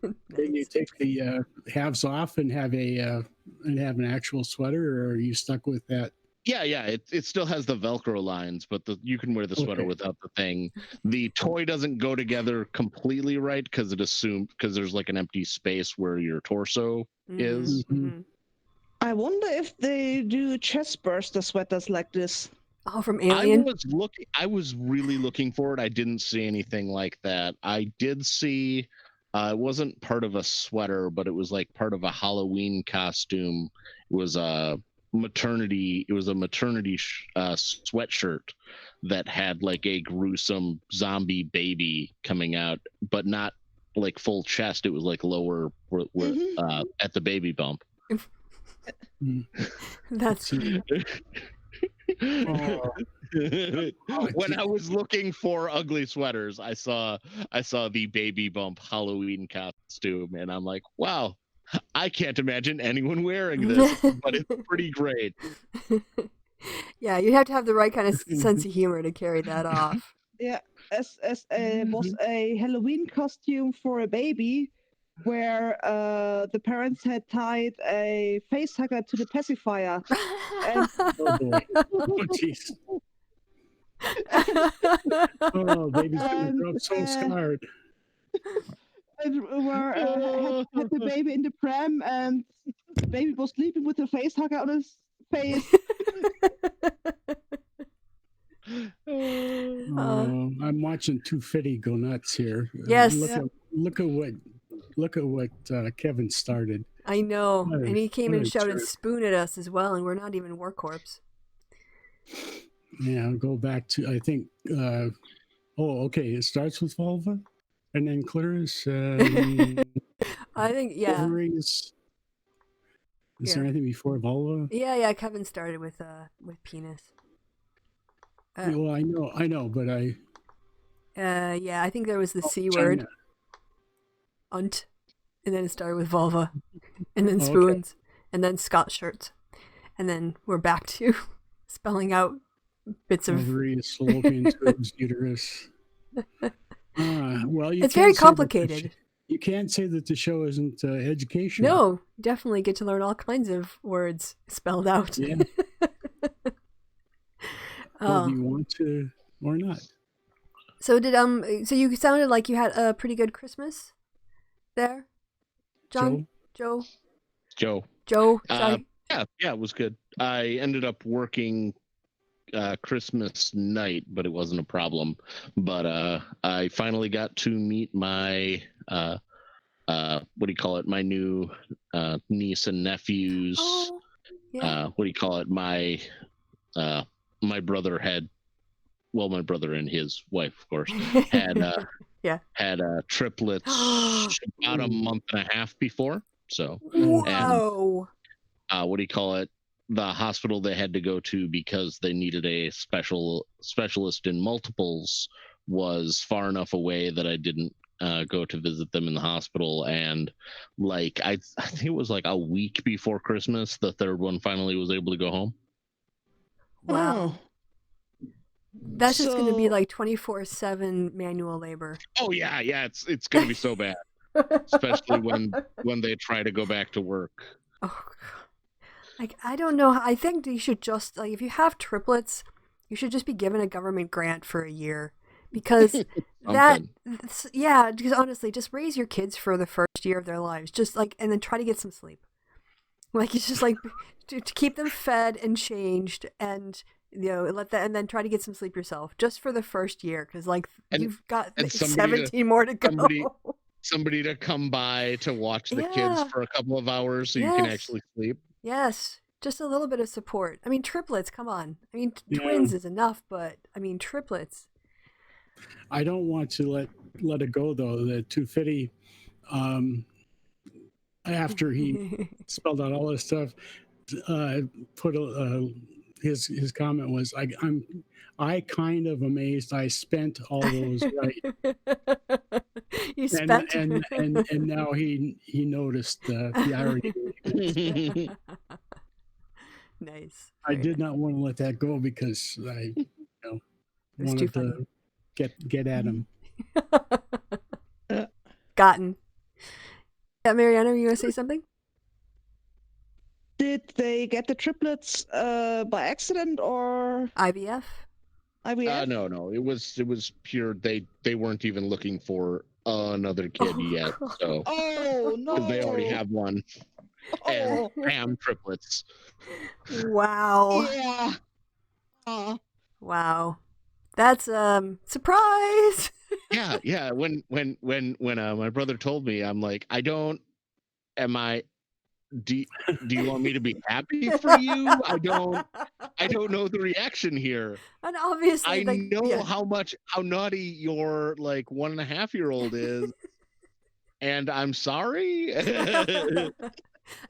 Then you take the halves off and have an actual sweater, or are you stuck with that? Yeah, it still has the Velcro lines, but you can wear the sweater without the thing. The toy doesn't go together completely right because there's like an empty space where your torso is. Mm-hmm. I wonder if they do chest burster sweaters like this. Oh, from Alien? I was really looking for it. I didn't see anything like that. I did see it wasn't part of a sweater, but it was like part of a Halloween costume. It was a maternity sweatshirt that had like a gruesome zombie baby coming out, but not like full chest. It was like lower at the baby bump. That's when I was looking for ugly sweaters, I saw the baby bump Halloween costume, and I'm like, wow, I can't imagine anyone wearing this, but it's pretty great. Yeah, you have to have the right kind of sense of humor to carry that off. Yeah. was a Halloween costume for a baby, where the parents had tied a face hugger to the pacifier. And Oh boy. Oh jeez. Oh, baby's gonna grow up so scarred. where had the baby in the pram, and the baby was sleeping with the face hugger on his face. I'm watching Too Fitty go nuts here. Yes. Look at what Kevin started. I know. What a- And he came what and a shouted jerk. spoon at us as well, and we're not even Workhorse. Yeah, I'll go back to I think. Okay. It starts with vulva, and then clitoris. I think, yeah. Ovaries. Is there anything before vulva? Yeah, Kevin started with penis. Well, I know, but Yeah, I think there was the C China. word. Unt. And then it started with vulva. And then spoons. And then Scott shirts. And then we're back to spelling out bits of ovaries, fallopian tubes, uterus. Well, it's very complicated. You can't say that the show isn't educational. No, definitely get to learn all kinds of words spelled out. Yeah. Whether you want to or not. So so you sounded like you had a pretty good Christmas there, John? Joe? Sorry. Yeah, it was good. I ended up working Christmas night, but it wasn't a problem. But I finally got to meet my my new niece and nephews. Oh, yeah. My brother my brother and his wife, of course, had triplets about a month and a half before. So, wow. And, the hospital they had to go to because they needed a specialist in multiples was far enough away that I didn't go to visit them in the hospital. And I think it was like a week before Christmas, the third one finally was able to go home. Wow. That's just going to be like 24/7 manual labor. Oh yeah, it's going to be so bad, especially when they try to go back to work. Oh, like I don't know. I think you should just if you have triplets, you should just be given a government grant for a year because because honestly, just raise your kids for the first year of their lives, just and then try to get some sleep. It's just to keep them fed and changed and. And then try to get some sleep yourself just for the first year because you've got 17 more to go. Somebody to come by to watch the kids for a couple of hours so you can actually sleep. Yes, just a little bit of support. I mean, triplets, come on. I mean, twins is enough, but I mean, triplets. I don't want to let it go though. The Too Fitty, after he spelled out all this stuff, put his comment was, I kind of amazed I spent all those right. You spent and now he noticed the irony. Nice. I did not want to let that go because I wanted to get at him. Gotten. Yeah, Mariana, you want to say something? Did they get the triplets by accident or IVF? IVF? No. It was pure. They weren't even looking for another kid yet. So no, they already have one. And ham triplets. Wow. Yeah. Wow. That's surprise. Yeah. When my brother told me, I'm like, do you want me to be happy for you? I don't know the reaction here. And obviously I know how naughty your 1.5-year-old is, and I'm sorry. I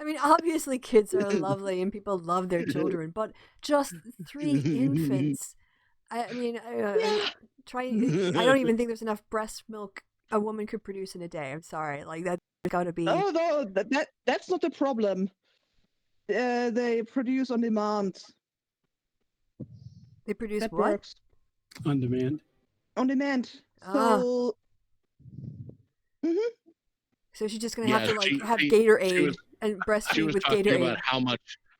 mean, obviously kids are lovely and people love their children, but just 3 infants. I mean, I don't even think there's enough breast milk a woman could produce in a day. I'm sorry. That's got to be. Oh no, that's not a problem. They produce on demand. They produce that what? Works. On demand. on demand. Ah. So, mhm. So she's just gonna have to like have she Gatorade was and she breastfeed was with talking Gatorade. about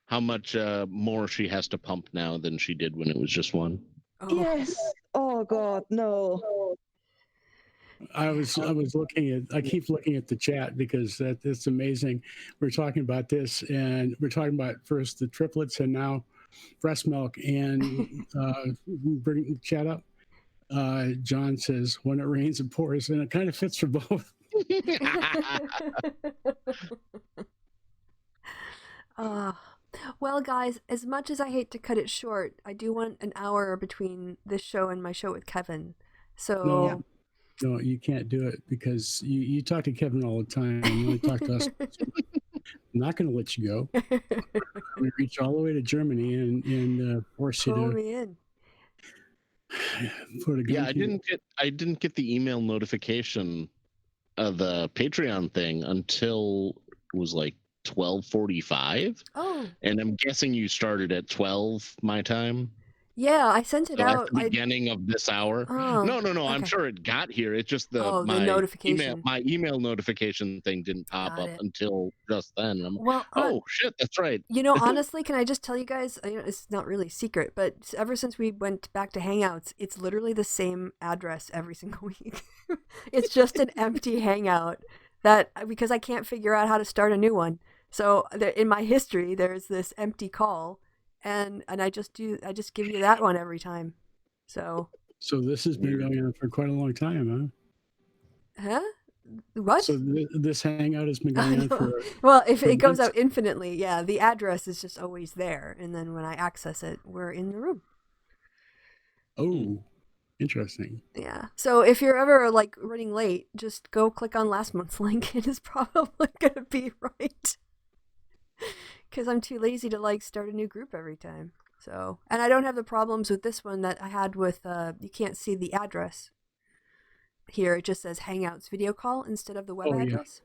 how much more she has to pump now than she did when it was just one. Oh. Yes. Oh God, no. I was looking at, I keep looking at the chat because that's amazing. We're talking about this, and we're talking about first the triplets and now breast milk. And bring the chat up. John says, "When it rains, it pours," and it kind of fits for both. Well, guys, as much as I hate to cut it short, I do want an hour between this show and my show with Kevin. So No, you can't do it because you talk to Kevin all the time. You only talk to us. I'm not going to let you go. I'm going to reach all the way to Germany and force you pull to me in. put a gun. Yeah, I didn't get the email notification of the Patreon thing until it was like 12:45. Oh, And I'm guessing you started at 12 my time. yeah, I sent it So at out. the beginning of this hour. Oh, No. I'm okay. sure it got here. It's just The notification. my email notification thing didn't pop Got up it. until just then. And I'm Well, oh shit, that's right. honestly, can I just tell you guys? It's not really a secret, but ever since we went back to Hangouts, it's literally the same address every single week. It's just an empty Hangout because I can't figure out how to start a new one. So in my history, there's this empty call, and I just give you that one every time. So this has been going on for quite a long time, huh? What? So this Hangout has been going on for. Well, if it goes out infinitely, yeah, the address is just always there, and then when I access it, we're in the room. Oh, interesting. Yeah. So if you're ever like running late, just go click on last month's link. It is probably gonna be right. Because I'm too lazy to like start a new group every time. So, and I don't have the problems with this one that I had with you can't see the address. Here it just says Hangouts video call instead of the web address.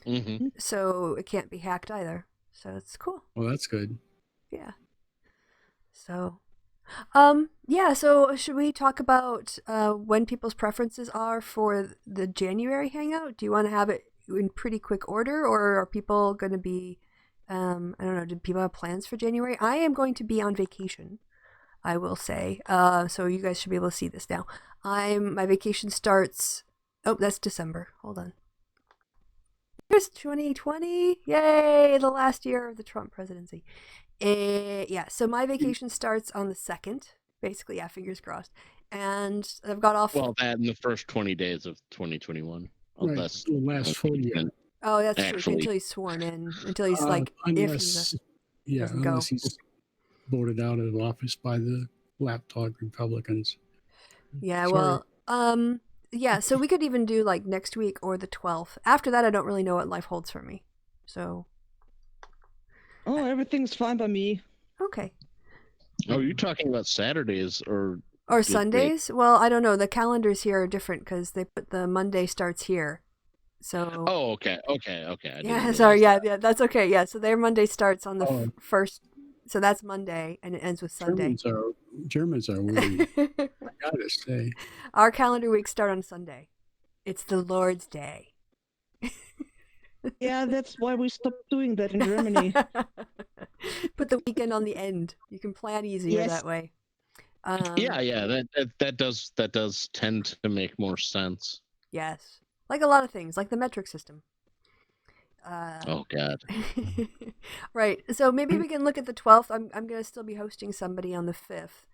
Yeah. Mm-hmm. So it can't be hacked either. So it's cool. Well, that's good. Yeah. So, yeah. So should we talk about when people's preferences are for the January Hangout? Do you want to have it in pretty quick order, or are people going to be? I don't know. Do people have plans for January? I am going to be on vacation. I will say. So you guys should be able to see this now. My vacation starts. Oh, that's December. Hold on. Here's 2020. Yay! The last year of the Trump presidency. Yeah. So my vacation starts on the 2nd. Basically, yeah. Fingers crossed. And I've got off. Well, that in the first 20 days of 2021. Right. The last full year. Oh, that's true. Until he's sworn in. Until he's unless go. He's voted out of office by the lapdog Republicans. Yeah, Sorry. well, yeah, so we could even do like next week or the 12th. After that, I don't really know what life holds for me. So. Oh, everything's fine by me. Okay. Oh, you're talking about Saturdays or Sundays? Well, I don't know. The calendars here are different because they put the Monday starts here. So. Oh, okay. Yeah, sorry. Yeah, that's okay. Yeah, so their Monday starts on the first. So that's Monday, and it ends with Sunday. Germans are weird. I gotta say. Our calendar weeks start on Sunday. It's the Lord's Day. Yeah, that's why we stopped doing that in Germany. Put the weekend on the end. You can plan easier that way. Yeah. That does tend to make more sense. Yes, like a lot of things, like the metric system. Oh God. Right. So maybe we can look at the 12th. I'm gonna still be hosting somebody on the 5th,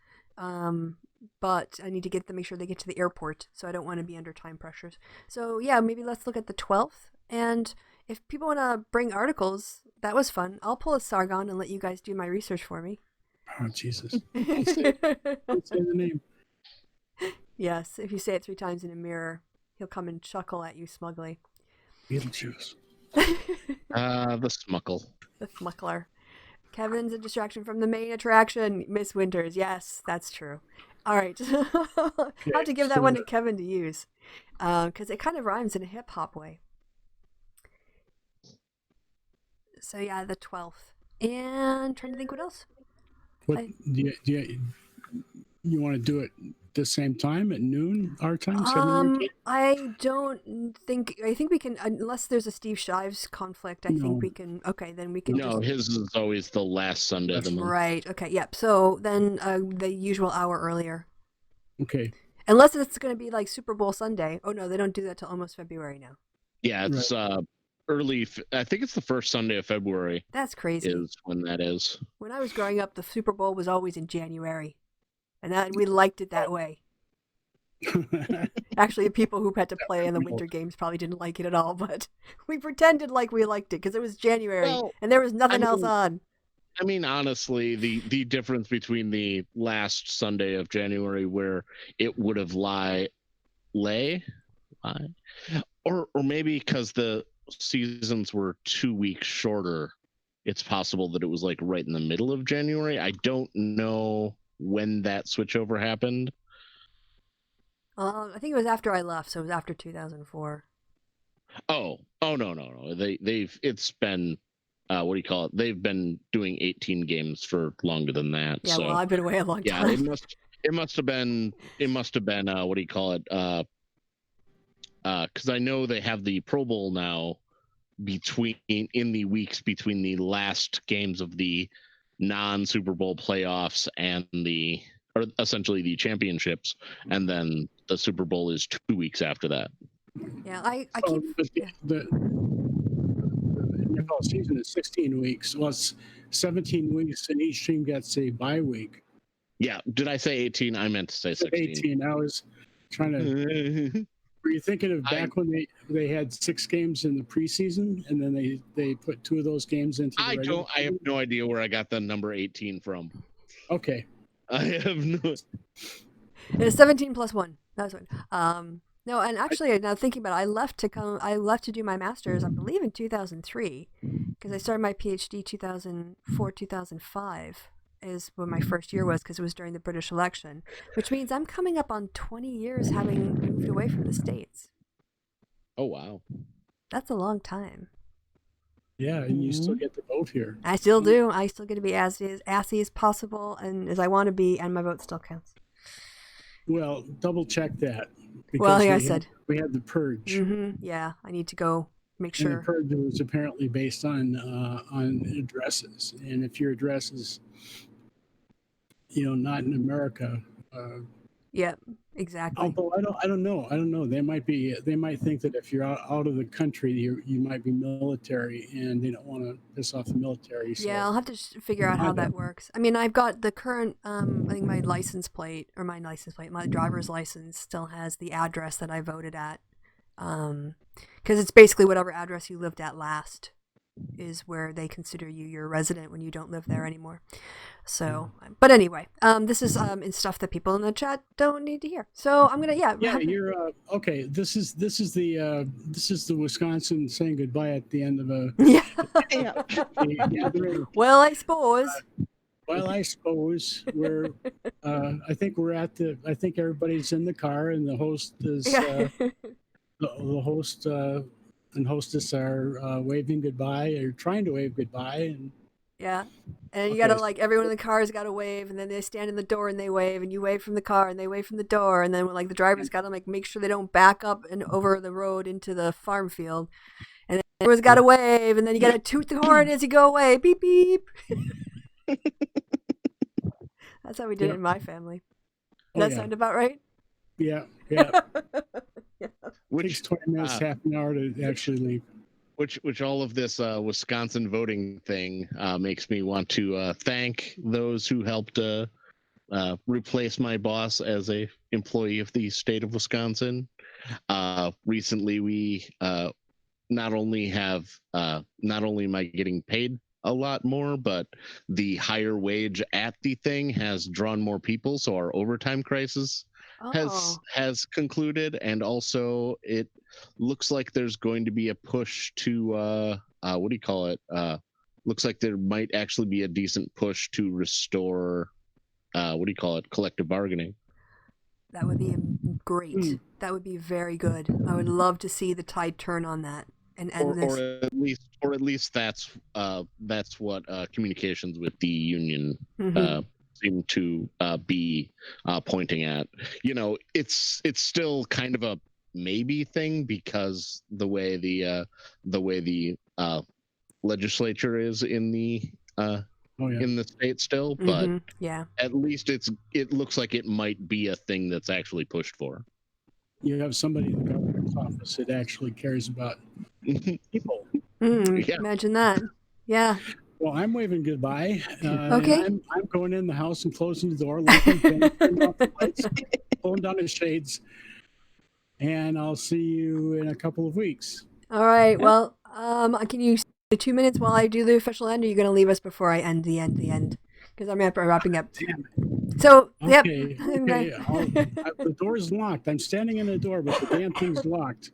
but I need to make sure they get to the airport, so I don't want to be under time pressures. So yeah, maybe let's look at the 12th. And if people want to bring articles, that was fun. I'll pull a Sargon and let you guys do my research for me. Oh Jesus! Don't say the name. Yes, if you say it 3 times in a mirror, he'll come and chuckle at you smugly. Beetlejuice. The Smuckle. The Smuckler. Kevin's a distraction from the main attraction, Miss Winters. Yes, that's true. All right. I'll have to give that one to Kevin to use because it kind of rhymes in a hip-hop way. So yeah, the 12th. And trying to think what else. You want to do it the same time at noon our time, 7 your time? I think we can, unless there's a Steve Shives conflict, I think No. we can, okay, then we can No, his is always the last Sunday of the month. Right, okay, yep. So then the usual hour earlier. Okay. Unless it's going to be like Super Bowl Sunday. Oh, no, they don't do that till almost February now. Yeah, it's early. I think it's the first Sunday of February. That's crazy. Is when that is. When I was growing up, the Super Bowl was always in January. And we liked it that way. Actually, the people who had to play in the winter games probably didn't like it at all, but we pretended like we liked it because it was January and there was nothing else on. I mean, honestly, the difference between the last Sunday of January where it would have or maybe because the seasons were 2 weeks shorter, it's possible that it was like right in the middle of January. I don't know when that switchover happened. I think it was after I left, so it was after 2004. Oh no. It's been what do you call it? They've been doing 18 games for longer than that. Yeah, so, well, I've been away a long time. Yeah, it must have been what do you call it? Because I know they have the Pro Bowl now in the weeks between the last games of the non-Super Bowl playoffs and or essentially the championships, and then the Super Bowl is 2 weeks after that. Yeah, I keep the NFL season is 16 weeks. Well, it's 17 weeks, and each team gets a bye week. Yeah, did I say 18? I meant to say 16. 18. I was trying to. Were you thinking of back when they had 6 games in the preseason, and then they put 2 of those games into the regular season? I have no idea where I got the number 18 from. Okay. I have no. It's 17 plus 1. That's what. No, and actually, now thinking about it, I left to do my master's, I believe, in 2003, because I started my PhD 2004, 2005 is when my first year was, because it was during the British election, which means I'm coming up on 20 years having moved away from the States. Oh, wow. That's a long time. Yeah, and you still get to vote here. I still do. I still get to be as assy as possible and as I want to be, and my vote still counts. Well, double check that. Well, like I said, we had the purge. Mm-hmm. Yeah, I need to go make sure. And the purge was apparently based on addresses, and if your address is, not in America. Yeah, exactly. Although I don't know. They might think that if you're out of the country, you might be military, and they don't want to piss off the military. So. Yeah, I'll have to figure out how that works. I mean, I've got the current, I think my driver's license still has the address that I voted at, because it's basically whatever address you lived at last is where they consider you your resident when you don't live there anymore. So, but anyway, this is in stuff that people in the chat don't need to hear. So I'm gonna you're okay. This is the Wisconsin saying goodbye at the end of a gathering. Well, I suppose. I suppose we're. I think everybody's in the car, and the host is the host and hostess are waving goodbye or trying to wave goodbye, and. Yeah, and you gotta everyone in the car's gotta wave, and then they stand in the door and they wave, and you wave from the car and they wave from the door, and then the drivers gotta make sure they don't back up and over the road into the farm field, and then everyone's gotta wave, and then you gotta toot the horn as you go away, beep beep. That's how we did it in my family. Does that sound about right? Yeah. Which takes 20 minutes, half an hour to actually leave. Which all of this Wisconsin voting thing makes me want to thank those who helped replace my boss as a employee of the state of Wisconsin. Recently, we not only am I getting paid a lot more, but the higher wage at the thing has drawn more people, so our overtime crisis has concluded, and also it looks like there's going to be a push to looks like there might actually be a decent push to restore collective bargaining. That would be great. That would be very good. I would love to see the tide turn on that. Or at least that's what communications with the union seem to be pointing at. It's still kind of a maybe thing because the way the legislature is in the in the state still, but yeah, at least it looks like it might be a thing that's actually pushed for. You have somebody in the governor's office that actually cares about people. Yeah. Imagine that. Yeah. Well, I'm waving goodbye. Okay. I'm going in the house and closing the door, locking things, turning off the lights, pulling down the shades, and I'll see you in a couple of weeks. All right. Well, can you stay 2 minutes while I do the official end, or are you going to leave us before I end the end? Because I'm wrapping up. Damn it. So, Okay, yep. okay. The door's locked. I'm standing in the door, but the damn thing's locked.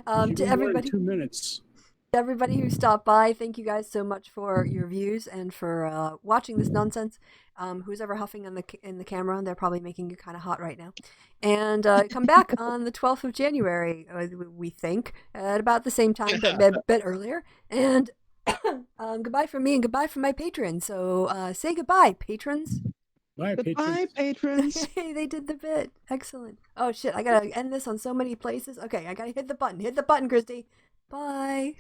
To everybody, 2 minutes. everybody who stopped by, thank you guys so much for your views and for watching this nonsense. Who's ever huffing in the camera, they're probably making you kind of hot right now. And come back on the 12th of January, we think, at about the same time, but a bit earlier. And goodbye from me and goodbye from my patrons. So say goodbye, patrons. Bye, Goodbye, patrons. Hey, they did the bit. Excellent. Oh shit, I gotta end this on so many places. Okay, I gotta hit the button. Hit the button, Christy. Bye.